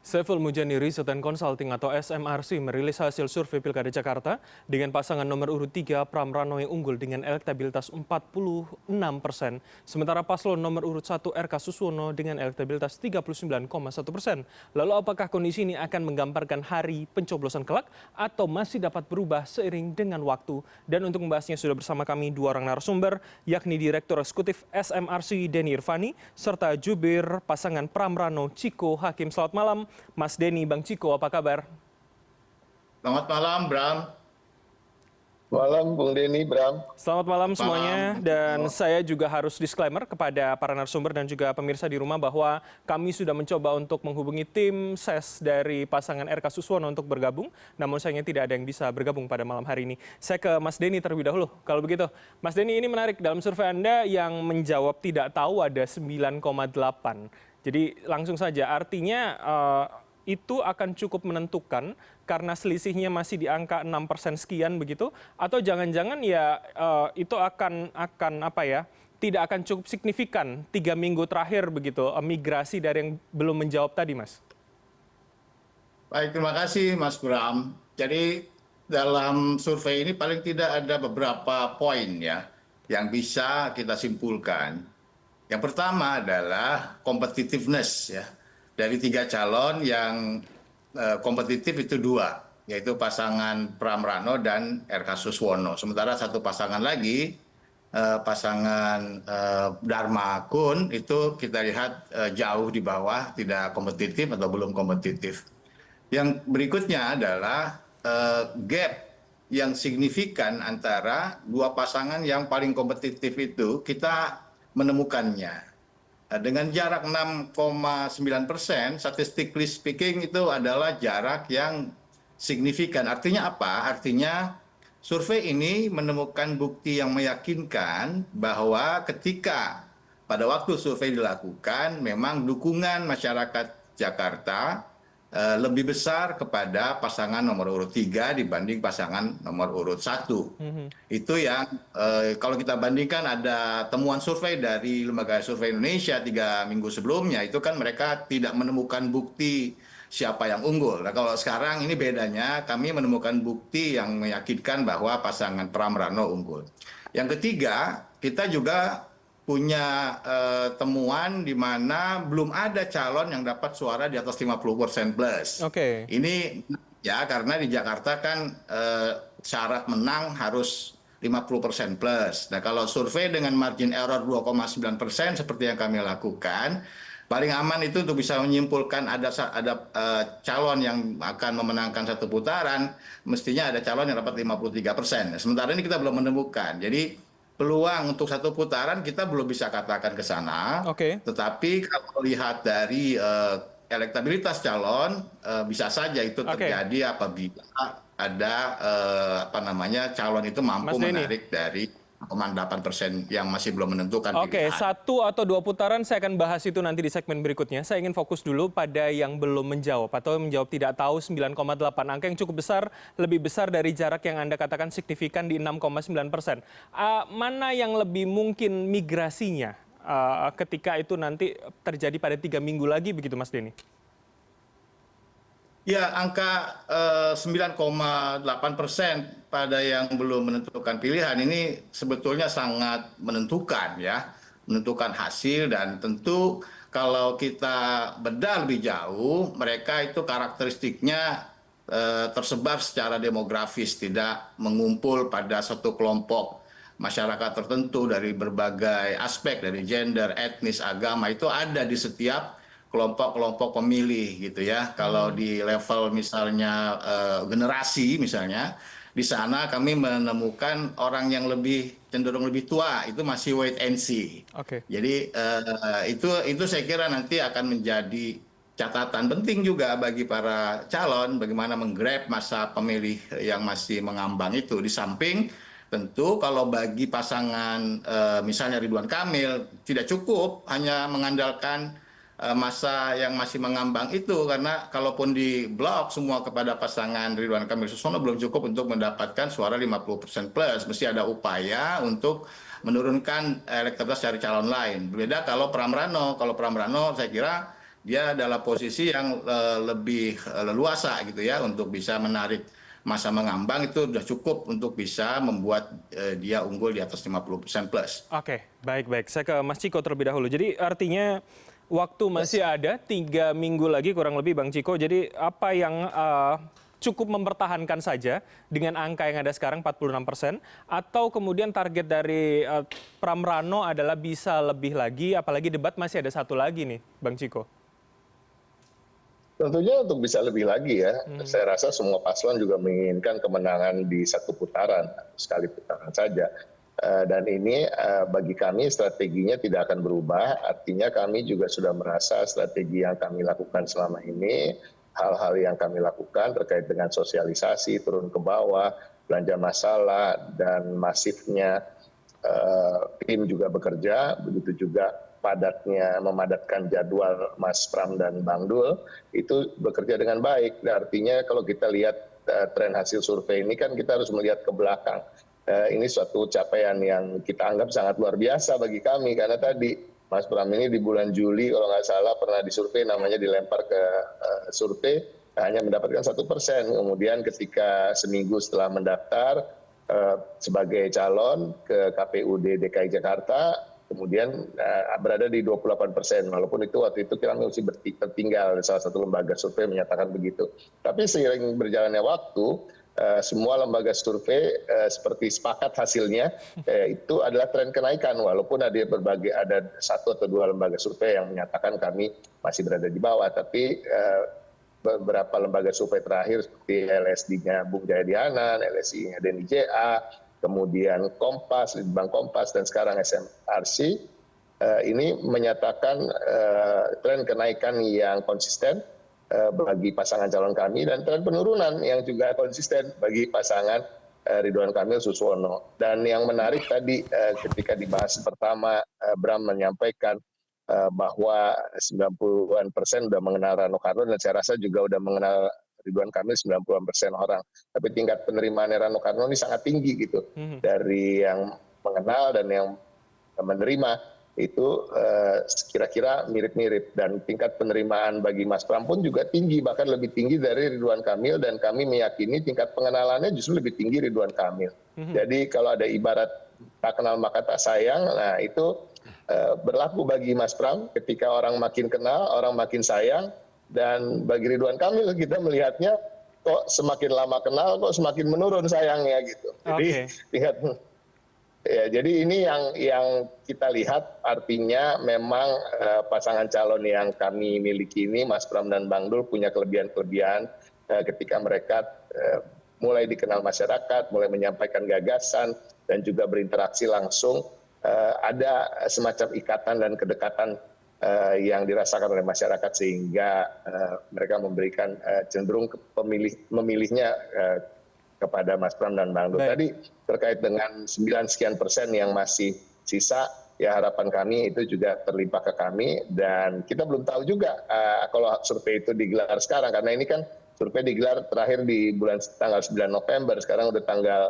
Saiful Mujani Research and Consulting atau SMRC merilis hasil survei Pilkada Jakarta dengan pasangan nomor urut 3 Pram Rano yang unggul dengan elektabilitas 46%, sementara paslon nomor urut 1 RK Suswono dengan elektabilitas 39,1%. Lalu apakah kondisi ini akan menggambarkan hari pencoblosan kelak atau masih dapat berubah seiring dengan waktu? Dan untuk membahasnya sudah bersama kami dua orang narasumber, yakni Direktur Eksekutif SMRC Denny Irvani, serta jubir pasangan Pram Rano Ciko Hakim. Selamat malam. Mas Denny, Bang Ciko, apa kabar? Selamat malam, Bram. Malam, Bung Denny, Bram. Selamat malam semuanya, dan saya juga harus disclaimer kepada para narasumber dan juga pemirsa di rumah bahwa kami sudah mencoba untuk menghubungi tim SES dari pasangan RK Suswono untuk bergabung, namun sayangnya tidak ada yang bisa bergabung pada malam hari ini. Saya ke Mas Denny terlebih dahulu. Kalau begitu, Mas Denny, ini menarik, dalam survei Anda yang menjawab tidak tahu ada 9,8. Jadi langsung saja, artinya itu akan cukup menentukan karena selisihnya masih di angka 6% sekian begitu, atau jangan-jangan ya itu akan apa ya, tidak akan cukup signifikan 3 minggu terakhir begitu, migrasi dari yang belum menjawab tadi, Mas. Baik, terima kasih Mas Bram. Jadi dalam survei ini paling tidak ada beberapa poin ya yang bisa kita simpulkan. Yang pertama adalah competitiveness ya. Dari 3 calon yang kompetitif itu 2, yaitu pasangan Pram Rano dan RK Suswono. Sementara satu pasangan lagi, pasangan Dharma Kun, itu kita lihat jauh di bawah, tidak kompetitif atau belum kompetitif. Yang berikutnya adalah gap yang signifikan antara 2 pasangan yang paling kompetitif itu kita menemukannya. Dengan jarak 6,9%, statistically speaking itu adalah jarak yang signifikan. Artinya apa? Artinya survei ini menemukan bukti yang meyakinkan bahwa ketika pada waktu survei dilakukan, memang dukungan masyarakat Jakarta lebih besar kepada pasangan nomor urut 3 dibanding pasangan nomor urut 1. Itu yang kalau kita bandingkan ada temuan survei dari Lembaga Survei Indonesia 3 minggu sebelumnya, itu kan mereka tidak menemukan bukti siapa yang unggul. Nah, kalau sekarang ini bedanya, kami menemukan bukti yang meyakinkan bahwa pasangan Pram Rano unggul. Yang ketiga, kita juga punya temuan di mana belum ada calon yang dapat suara di atas 50% plus. Oke. Ini ya karena di Jakarta kan syarat menang harus 50% plus. Nah, kalau survei dengan margin error 2,9% seperti yang kami lakukan, paling aman itu untuk bisa menyimpulkan ada calon yang akan memenangkan satu putaran, mestinya ada calon yang dapat 53%. Sementara ini kita belum menemukan. Jadi peluang untuk satu putaran kita belum bisa katakan ke sana. Tetapi kalau lihat dari elektabilitas calon, bisa saja itu terjadi apabila ada calon itu mampu menarik dari 0,8% yang masih belum menentukan pilihan. 1 atau 2 putaran saya akan bahas itu nanti di segmen berikutnya. Saya ingin fokus dulu pada yang belum menjawab atau menjawab tidak tahu 9,8. Angka yang cukup besar, lebih besar dari jarak yang Anda katakan signifikan di 6,9%. Mana yang lebih mungkin migrasinya ketika itu nanti terjadi pada 3 minggu lagi begitu, Mas Denny? Ya, angka 9,8% pada yang belum menentukan pilihan ini sebetulnya sangat menentukan ya, menentukan hasil. Dan tentu kalau kita bedah lebih jauh, mereka itu karakteristiknya tersebar secara demografis, tidak mengumpul pada satu kelompok masyarakat tertentu dari berbagai aspek, dari gender, etnis, agama, itu ada di setiap kelompok-kelompok pemilih gitu ya. Kalau di level misalnya generasi misalnya, di sana kami menemukan orang yang cenderung lebih tua itu masih wait and see. Jadi itu saya kira nanti akan menjadi catatan penting juga bagi para calon bagaimana menggrab masa pemilih yang masih mengambang itu. Di samping tentu kalau bagi pasangan misalnya Ridwan Kamil tidak cukup hanya mengandalkan masa yang masih mengambang itu, karena kalaupun di blok semua kepada pasangan Ridwan Kamil Suswono belum cukup untuk mendapatkan suara 50% plus. Mesti ada upaya untuk menurunkan elektabilitas dari calon lain. Berbeda kalau Pram Rano. Kalau Pram Rano saya kira dia adalah posisi yang lebih leluasa gitu ya untuk bisa menarik masa mengambang itu sudah cukup untuk bisa membuat dia unggul di atas 50% plus. Oke, baik-baik. Saya ke Mas Ciko terlebih dahulu. Jadi artinya waktu masih ada 3 minggu lagi kurang lebih Bang Ciko. Jadi apa yang cukup mempertahankan saja dengan angka yang ada sekarang 46%, atau kemudian target dari Pram Rano adalah bisa lebih lagi, apalagi debat masih ada satu lagi nih Bang Ciko? Tentunya untuk bisa lebih lagi ya, saya rasa semua paslon juga menginginkan kemenangan di satu putaran, sekali putaran saja. Dan ini bagi kami strateginya tidak akan berubah, artinya kami juga sudah merasa strategi yang kami lakukan selama ini, hal-hal yang kami lakukan terkait dengan sosialisasi, turun ke bawah, belanja masalah, dan masifnya tim juga bekerja, begitu juga padatnya memadatkan jadwal Mas Pram dan Bang Dul itu bekerja dengan baik. Artinya kalau kita lihat tren hasil survei ini kan kita harus melihat ke belakang. Ini suatu capaian yang kita anggap sangat luar biasa bagi kami karena tadi Mas Pram ini di bulan Juli kalau nggak salah pernah disurvei, namanya dilempar ke survei hanya mendapatkan 1%. Kemudian ketika seminggu setelah mendaftar sebagai calon ke KPUD DKI Jakarta, kemudian berada di 28%, walaupun itu waktu itu kita masih tertinggal, salah satu lembaga survei menyatakan begitu. Tapi seiring berjalannya waktu, semua lembaga survei seperti sepakat hasilnya itu adalah tren kenaikan, walaupun ada satu atau dua lembaga survei yang menyatakan kami masih berada di bawah, tapi beberapa lembaga survei terakhir seperti LSD-nya Bung Jayadi Hanan, LSI-nya Denny JA, kemudian Kompas, Litbang Kompas, dan sekarang SMRC, ini menyatakan tren kenaikan yang konsisten bagi pasangan calon kami dan tren penurunan yang juga konsisten bagi pasangan Ridwan Kamil Suswono. Dan yang menarik tadi ketika dibahas pertama, Bram menyampaikan bahwa 90-an% sudah mengenal Rano Karno, dan saya rasa juga sudah mengenal Ridwan Kamil 90% orang. Tapi tingkat penerimaan Rano Karno ini sangat tinggi gitu. Dari yang mengenal dan yang menerima itu kira-kira mirip-mirip. Dan tingkat penerimaan bagi Mas Pram pun juga tinggi, bahkan lebih tinggi dari Ridwan Kamil, dan kami meyakini tingkat pengenalannya justru lebih tinggi Ridwan Kamil. Jadi kalau ada ibarat tak kenal maka tak sayang, nah itu berlaku bagi Mas Pram, ketika orang makin kenal, orang makin sayang. Dan bagi Ridwan Kamil kita melihatnya kok semakin lama kenal kok semakin menurun sayangnya gitu. Jadi jadi ini yang kita lihat, artinya memang pasangan calon yang kami miliki ini, Mas Pram dan Bang Dul, punya kelebihan-kelebihan ketika mereka mulai dikenal masyarakat, mulai menyampaikan gagasan dan juga berinteraksi langsung, ada semacam ikatan dan kedekatan yang dirasakan oleh masyarakat, sehingga mereka memberikan cenderung memilihnya kepada Mas Pram dan Bang Dul. Tadi terkait dengan 9 sekian persen yang masih sisa, ya harapan kami itu juga terlimpah ke kami, dan kita belum tahu juga kalau survei itu digelar sekarang, karena ini kan survei digelar terakhir di tanggal 9 November, sekarang udah tanggal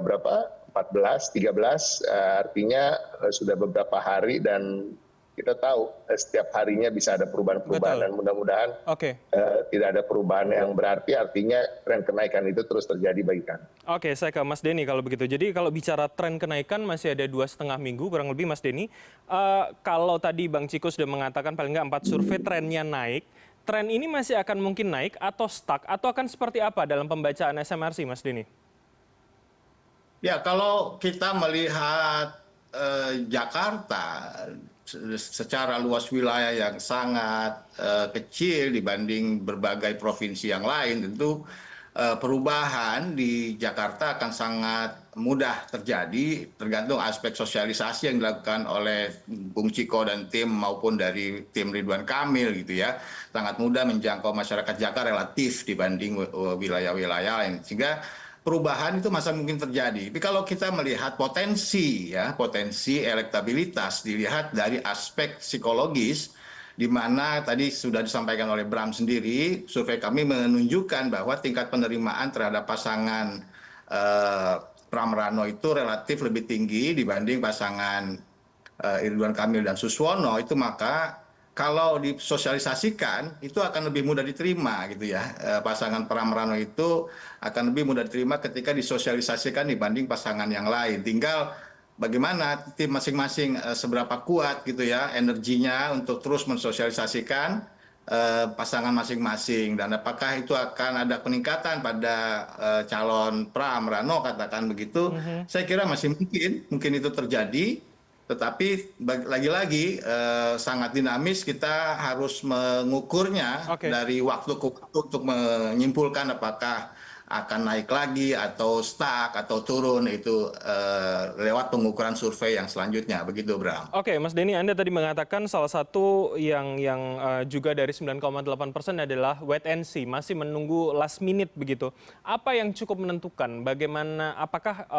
berapa? 14, 13, artinya sudah beberapa hari, dan kita tahu setiap harinya bisa ada perubahan-perubahan. Dan mudah-mudahan tidak ada perubahan yang berarti, artinya tren kenaikan itu terus terjadi bagi kami. Oke, saya ke Mas Denny kalau begitu. Jadi kalau bicara tren kenaikan masih ada 2,5 minggu kurang lebih, Mas Denny. Kalau tadi Bang Ciko sudah mengatakan paling nggak 4 survei trennya naik, tren ini masih akan mungkin naik atau stuck, atau akan seperti apa dalam pembacaan SMRC, Mas Denny? Ya, kalau kita melihat Jakarta secara luas wilayah yang sangat kecil dibanding berbagai provinsi yang lain, tentu perubahan di Jakarta akan sangat mudah terjadi, tergantung aspek sosialisasi yang dilakukan oleh Bung Ciko dan tim maupun dari tim Ridwan Kamil gitu ya. Sangat mudah menjangkau masyarakat Jakarta relatif dibanding wilayah-wilayah lain, sehingga perubahan itu masa mungkin terjadi. Tapi kalau kita melihat potensi elektabilitas dilihat dari aspek psikologis, di mana tadi sudah disampaikan oleh Bram sendiri, survei kami menunjukkan bahwa tingkat penerimaan terhadap pasangan Pram Rano itu relatif lebih tinggi dibanding pasangan Ridwan Kamil dan Suswono. Itu maka kalau disosialisasikan itu akan lebih mudah diterima gitu ya. Pasangan Pram Rano itu akan lebih mudah diterima ketika disosialisasikan dibanding pasangan yang lain. Tinggal bagaimana tim masing-masing seberapa kuat gitu ya energinya untuk terus mensosialisasikan pasangan masing-masing, dan apakah itu akan ada peningkatan pada calon Pram Rano katakan begitu. Saya kira masih mungkin itu terjadi, tetapi lagi-lagi sangat dinamis, kita harus mengukurnya dari waktu ke waktu untuk menyimpulkan apakah akan naik lagi atau stuck atau turun, itu lewat pengukuran survei yang selanjutnya, begitu Bram. Oke, Mas Denny, Anda tadi mengatakan salah satu yang juga dari 9,8% adalah wait and see, masih menunggu last minute begitu. Apa yang cukup menentukan bagaimana, apakah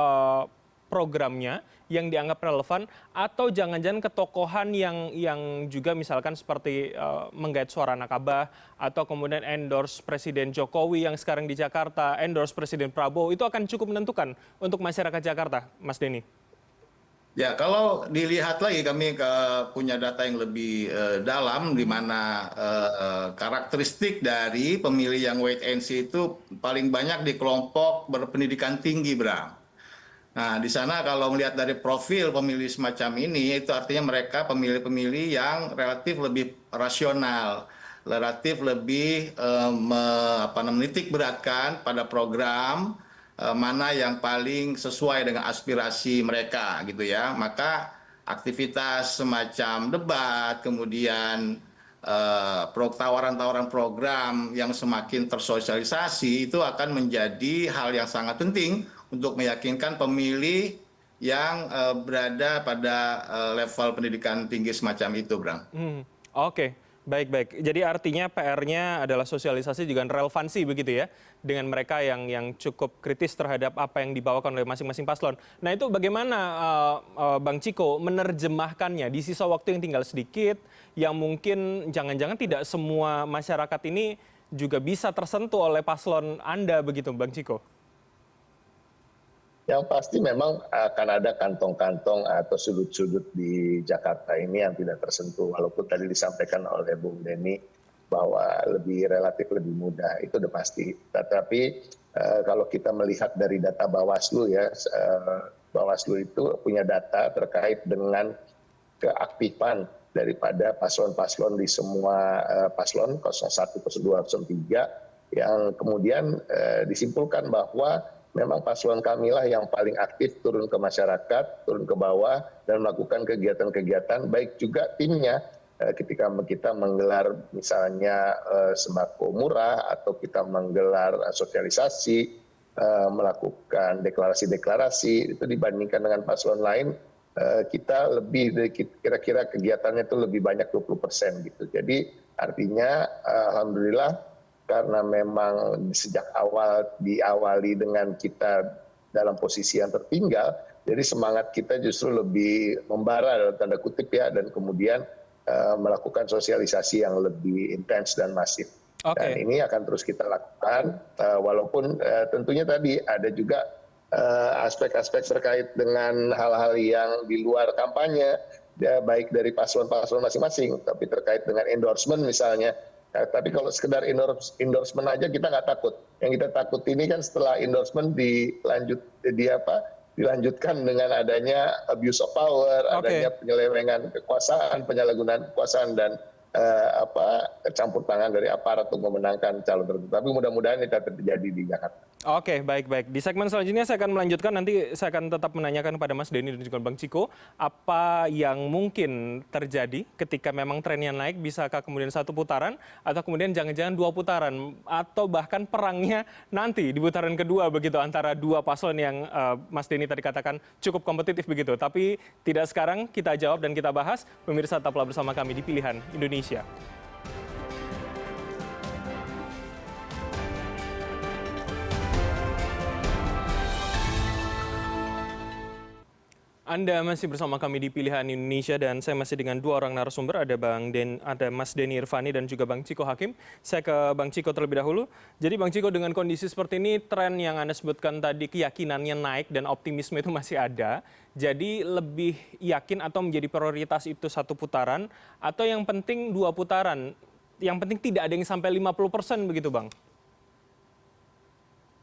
programnya yang dianggap relevan atau jangan-jangan ketokohan yang juga misalkan seperti menggait suara anak Abah atau kemudian endorse Presiden Jokowi yang sekarang di Jakarta, endorse Presiden Prabowo, itu akan cukup menentukan untuk masyarakat Jakarta, Mas Denny? Ya, kalau dilihat lagi kami punya data yang lebih dalam, di mana karakteristik dari pemilih yang wait and see itu paling banyak di kelompok berpendidikan tinggi, Bram. Nah, di sana kalau melihat dari profil pemilih semacam ini, itu artinya mereka pemilih-pemilih yang relatif lebih rasional, relatif lebih menitik beratkan pada program mana yang paling sesuai dengan aspirasi mereka gitu ya. Maka aktivitas semacam debat, kemudian tawaran-tawaran program yang semakin tersosialisasi itu akan menjadi hal yang sangat penting untuk meyakinkan pemilih yang berada pada level pendidikan tinggi semacam itu, Bram. Oke, baik-baik. Jadi artinya PR-nya adalah sosialisasi juga relevansi begitu ya, dengan mereka yang cukup kritis terhadap apa yang dibawakan oleh masing-masing paslon. Nah itu bagaimana Bang Ciko menerjemahkannya di sisa waktu yang tinggal sedikit, yang mungkin jangan-jangan tidak semua masyarakat ini juga bisa tersentuh oleh paslon Anda begitu, Bang Ciko? Yang pasti memang akan ada kantong-kantong atau sudut-sudut di Jakarta ini yang tidak tersentuh. Walaupun tadi disampaikan oleh Bung Denny bahwa relatif lebih mudah, itu udah pasti. Tetapi kalau kita melihat dari data Bawaslu ya, Bawaslu itu punya data terkait dengan keaktifan daripada paslon-paslon di semua paslon 01, 02, 03, yang kemudian disimpulkan bahwa memang paslon kamilah yang paling aktif turun ke masyarakat, turun ke bawah, dan melakukan kegiatan-kegiatan, baik juga timnya ketika kita menggelar misalnya sembako murah, atau kita menggelar sosialisasi, melakukan deklarasi-deklarasi, itu dibandingkan dengan paslon lain, kita lebih, kira-kira kegiatannya itu lebih banyak 20% gitu. Jadi artinya alhamdulillah, karena memang sejak awal diawali dengan kita dalam posisi yang tertinggal, jadi semangat kita justru lebih membara dalam tanda kutip ya, dan kemudian melakukan sosialisasi yang lebih intens dan masif. Dan ini akan terus kita lakukan, walaupun tentunya tadi ada juga aspek-aspek terkait dengan hal-hal yang di luar kampanye, ya, baik dari paslon-paslon masing-masing, tapi terkait dengan endorsement misalnya. Nah, tapi kalau sekedar endorsement aja kita nggak takut. Yang kita takut ini kan setelah endorsement dilanjutkan dengan adanya abuse of power, adanya penyelewengan kekuasaan, penyalahgunaan kekuasaan, dan campur tangan dari aparat untuk memenangkan calon tertentu. Tapi mudah-mudahan itu terjadi di Jakarta. Oke, baik-baik. Di segmen selanjutnya saya akan melanjutkan, nanti saya akan tetap menanyakan kepada Mas Denny dan juga Bang Ciko, apa yang mungkin terjadi ketika memang trennya naik, bisakah kemudian satu putaran, atau kemudian jangan-jangan 2 putaran, atau bahkan perangnya nanti di putaran kedua begitu, antara 2 paslon yang Mas Denny tadi katakan cukup kompetitif begitu. Tapi tidak sekarang, kita jawab dan kita bahas. Pemirsa, tetaplah bersama kami di Pilihan Indonesia. Anda masih bersama kami di Pilihan Indonesia dan saya masih dengan dua orang narasumber, ada Mas Denny Irvani dan juga Bang Ciko Hakim. Saya ke Bang Ciko terlebih dahulu. Jadi Bang Ciko, dengan kondisi seperti ini, tren yang Anda sebutkan tadi keyakinannya naik dan optimisme itu masih ada. Jadi lebih yakin atau menjadi prioritas itu satu putaran atau yang penting dua putaran? Yang penting tidak ada yang sampai 50% begitu, Bang?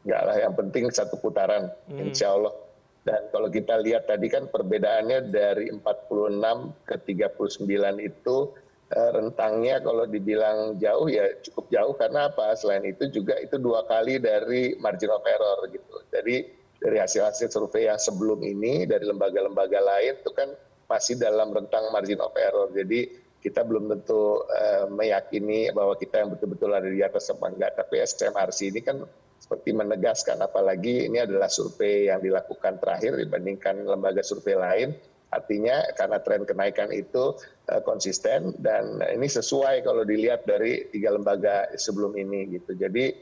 Enggak lah, yang penting satu putaran, insya Allah. Dan kalau kita lihat tadi kan perbedaannya dari 46 ke 39 itu rentangnya kalau dibilang jauh ya cukup jauh, karena apa? Selain itu juga itu 2 kali dari margin of error gitu. Jadi dari hasil-hasil survei yang sebelum ini dari lembaga-lembaga lain itu kan masih dalam rentang margin of error. Jadi kita belum tentu meyakini bahwa kita yang betul-betul ada di atas apa enggak. Tapi SMRC ini kan seperti menegaskan, apalagi ini adalah survei yang dilakukan terakhir dibandingkan lembaga survei lain, artinya karena tren kenaikan itu konsisten dan ini sesuai kalau dilihat dari 3 lembaga sebelum ini gitu. Jadi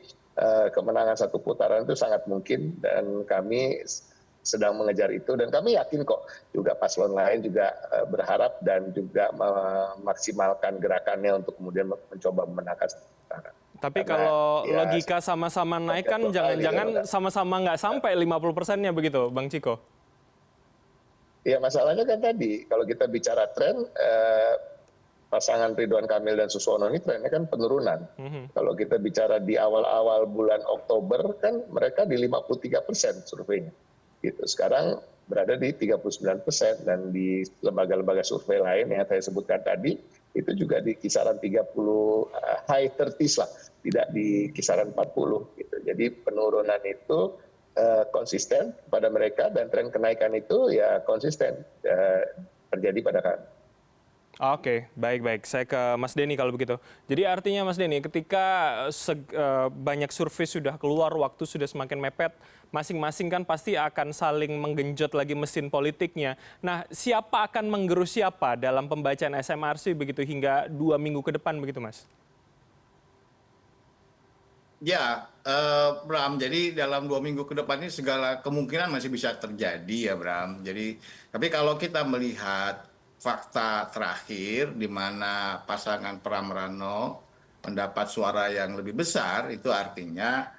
kemenangan satu putaran itu sangat mungkin dan kami sedang mengejar itu, dan kami yakin kok juga paslon lain juga berharap dan juga memaksimalkan gerakannya untuk kemudian mencoba memenangkan satu putaran. Tapi Karena kalau ya, logika sama-sama naik kan jangan-jangan sama-sama nggak sampai 50%-nya begitu, Bang Ciko? Ya masalahnya kan tadi, kalau kita bicara tren, pasangan Ridwan Kamil dan Suswono ini trennya kan penurunan. Kalau kita bicara di awal-awal bulan Oktober kan mereka di 53% surveinya. Gitu. Sekarang berada di 39%, dan di lembaga-lembaga survei lain yang saya sebutkan tadi itu juga di kisaran 30 high 30s lah, tidak di kisaran 40 gitu. Jadi penurunan itu konsisten pada mereka dan tren kenaikan itu ya konsisten terjadi pada kami. Oke, baik-baik. Saya ke Mas Denny kalau begitu. Jadi artinya Mas Denny, ketika banyak survei sudah keluar, waktu sudah semakin mepet, masing-masing kan pasti akan saling menggenjot lagi mesin politiknya. Nah, siapa akan menggerus siapa dalam pembacaan SMRC begitu hingga 2 minggu ke depan begitu, Mas? Ya, Bram, jadi dalam 2 minggu ke depan ini segala kemungkinan masih bisa terjadi ya, Bram. Jadi, tapi kalau kita melihat fakta terakhir di mana pasangan Pramrano mendapat suara yang lebih besar, itu artinya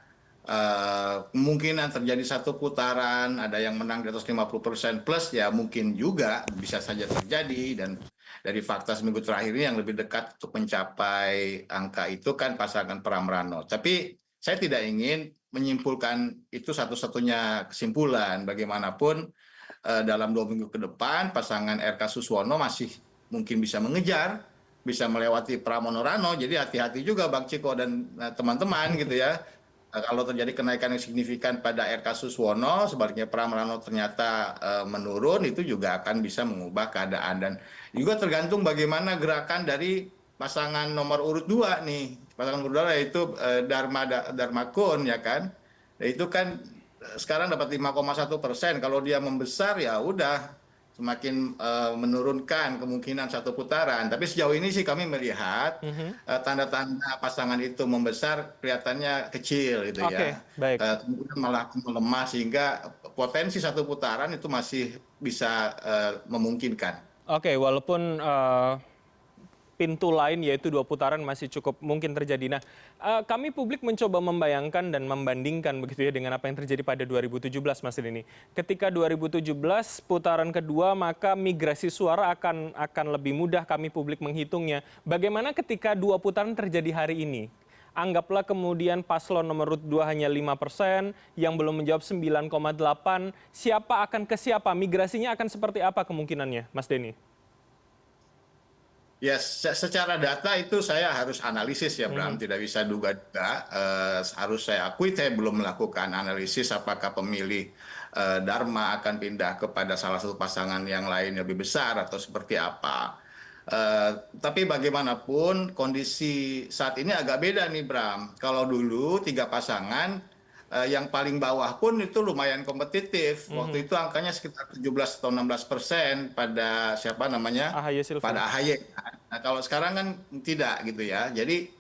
kemungkinan terjadi satu putaran, ada yang menang di atas 50% plus, ya mungkin juga bisa saja terjadi. Dan dari fakta seminggu terakhir ini yang lebih dekat untuk mencapai angka itu kan pasangan Pramrano. Tapi saya tidak ingin menyimpulkan itu satu-satunya kesimpulan. Bagaimanapun dalam 2 minggu ke depan pasangan RK Suswono masih mungkin bisa mengejar, bisa melewati Pramono Rano. Jadi hati-hati juga Bang Ciko dan teman-teman gitu ya. Kalau terjadi kenaikan yang signifikan pada RK Suswono, sebaliknya Pramrano ternyata menurun, itu juga akan bisa mengubah keadaan. Dan juga tergantung bagaimana gerakan dari pasangan nomor urut 2 nih. Pasangan nomor 2 yaitu Dharma Kun, ya kan. Nah, itu kan sekarang dapat 5,1%. Kalau dia membesar ya udah semakin menurunkan kemungkinan satu putaran. Tapi sejauh ini sih kami melihat tanda-tanda pasangan itu membesar kelihatannya kecil gitu Oke, ya. baik. Kemudian malah melemah sehingga potensi satu putaran itu masih bisa memungkinkan. Oke, walaupun pintu lain yaitu 2 putaran masih cukup mungkin terjadi. Nah, kami publik mencoba membayangkan dan membandingkan begitu ya dengan apa yang terjadi pada 2017, Mas Denny. Ketika 2017 putaran kedua, maka migrasi suara akan lebih mudah kami publik menghitungnya. Bagaimana ketika 2 putaran terjadi hari ini? Anggaplah kemudian paslon nomor urut 2 hanya 5%, yang belum menjawab 9,8. Siapa akan ke siapa? Migrasinya akan seperti apa kemungkinannya, Mas Denny? Ya, secara data itu saya harus analisis ya, Bram. Tidak bisa duga-duga. Harus saya akui, saya belum melakukan analisis apakah pemilih Dharma akan pindah kepada salah satu pasangan yang lain yang lebih besar atau seperti apa. Tapi bagaimanapun kondisi saat ini agak beda nih, Bram. Kalau dulu 3 pasangan, yang paling bawah pun itu lumayan kompetitif. Waktu itu angkanya sekitar 17 atau 16% pada siapa namanya? AHY Silvi. Pada AHY. Nah, kalau sekarang kan tidak gitu ya. Jadi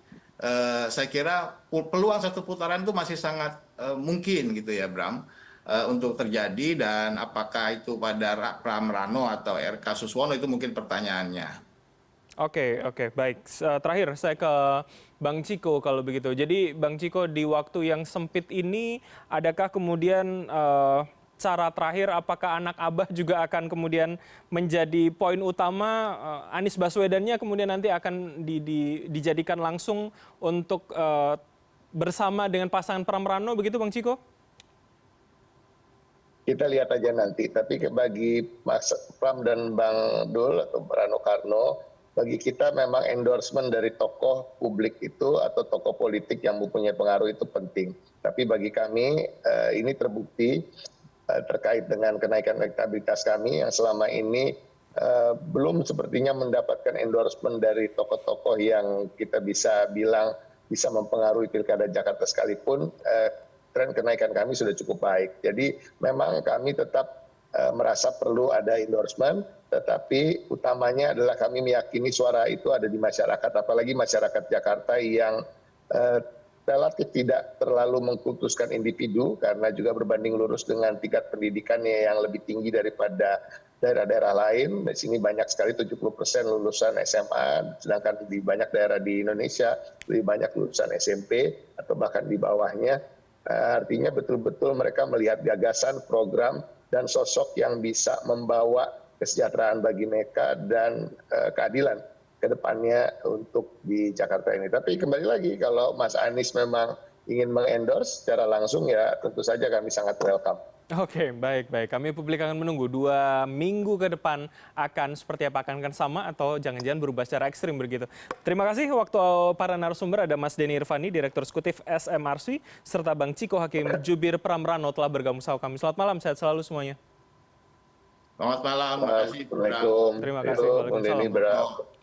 saya kira peluang satu putaran itu masih sangat mungkin gitu ya, Bram. untuk terjadi, dan apakah itu pada Pram Rano atau RK Suswono, itu mungkin pertanyaannya. Oke, oke, baik. Terakhir saya ke Bang Ciko kalau begitu. Jadi Bang Ciko, di waktu yang sempit ini, adakah kemudian cara terakhir, apakah anak Abah juga akan kemudian menjadi poin utama, Anies Baswedannya kemudian nanti akan dijadikan langsung untuk bersama dengan pasangan Pram Rano, begitu Bang Ciko? Kita lihat aja nanti. Tapi bagi Mas Pram dan Bang Dul atau Rano Karno, bagi kita memang endorsement dari tokoh publik itu atau tokoh politik yang mempunyai pengaruh itu penting. Tapi bagi kami ini terbukti terkait dengan kenaikan elektabilitas kami yang selama ini belum sepertinya mendapatkan endorsement dari tokoh-tokoh yang kita bisa bilang bisa mempengaruhi pilkada Jakarta sekalipun. Tren kenaikan kami sudah cukup baik. Jadi memang kami tetap merasa perlu ada endorsement, tetapi utamanya adalah kami meyakini suara itu ada di masyarakat, apalagi masyarakat Jakarta yang relatif tidak terlalu mengkultuskan individu karena juga berbanding lurus dengan tingkat pendidikannya yang lebih tinggi daripada daerah-daerah lain. Di sini banyak sekali 70% lulusan SMA, sedangkan di banyak daerah di Indonesia lebih banyak lulusan SMP atau bahkan di bawahnya. Artinya betul-betul mereka melihat gagasan, program, dan sosok yang bisa membawa kesejahteraan bagi mereka dan keadilan ke depannya untuk di Jakarta ini. Tapi kembali lagi, kalau Mas Anies memang ingin mengendorse secara langsung, ya tentu saja kami sangat welcome. Oke, baik, baik. Kami publik akan menunggu 2 minggu ke depan akan seperti apa, akan sama atau jangan-jangan berubah secara ekstrim begitu. Terima kasih waktu para narasumber, ada Mas Denny Irvani, Direktur Eksekutif SMRC, serta Bang Ciko Hakim Jubir Pram Rano telah bergabung sama kami. Selamat malam, sehat selalu semuanya. Selamat malam, terima kasih. Assalamualaikum. Terima kasih. Bang Denny, Waalaikumsalam.